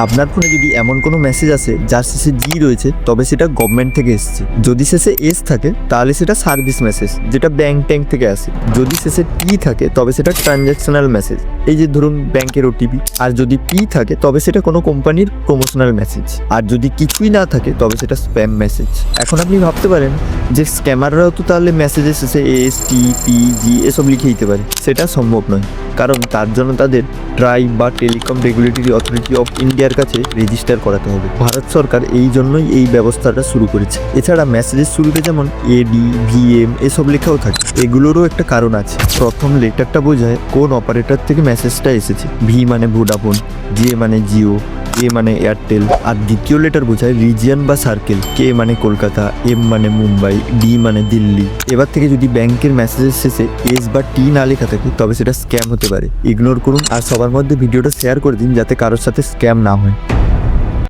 আপনার ফোনে যদি এমন কোনো মেসেজ আসে যার শেষে জি রয়েছে তবে সেটা গভর্নমেন্ট থেকে এসেছে। যদি শেষে এস থাকে তাহলে সেটা সার্ভিস মেসেজ যেটা ব্যাংক ট্যাঙ্ক থেকে আসে। যদি শেষে টি থাকে তবে সেটা ট্রানজ্যাকশনাল মেসেজ, এই যে ধরুন ব্যাংকের ওটিপি। আর যদি পি থাকে তবে সেটা কোনো কোম্পানির প্রমোশনাল মেসেজ। আর যদি কিছুই না থাকে তবে সেটা স্প্যাম মেসেজ। এখন আপনি ভাবতে পারেন যে স্ক্যামাররাও তো তাহলে মেসেজের শেষে এস টি পি জি এসব লিখে দিতে পারে। সেটা সম্ভব নয়, কারণ তার জন্য তাদের ট্রাই বা টেলিকম রেগুলেটরি অথরিটি অফ ইন্ডিয়ার কাছে রেজিস্টার করাতে হবে। ভারত সরকার এই জন্যই এই ব্যবস্থাটা শুরু করেছে। এছাড়া মেসেজের শুরুতে যেমন এডি ভিএম এসব লেখাও থাকে, এগুলোরও একটা কারণ আছে। প্রথম লেটারটা বোঝায় কোন অপারেটর থেকে মেসেজটা এসেছে। ভি মানে ভোডাফোন, জি মানে জিও, এ মানে এয়ারটেল। আর দ্বিতীয় লেটার বোঝায় রিজিয়ন বা সার্কেল। কে মানে কলকাতা, এম মানে মুম্বাই, ডি মানে দিল্লি। এবার থেকে যদি ব্যাংকের মেসেজের শেষে এস বা টি না লেখা থাকে তবে সেটা স্ক্যাম হতে পারে। ইগনোর করুন আর সবার মধ্যে ভিডিওটা শেয়ার করে দিন যাতে কারোর সাথে স্ক্যাম না হয়।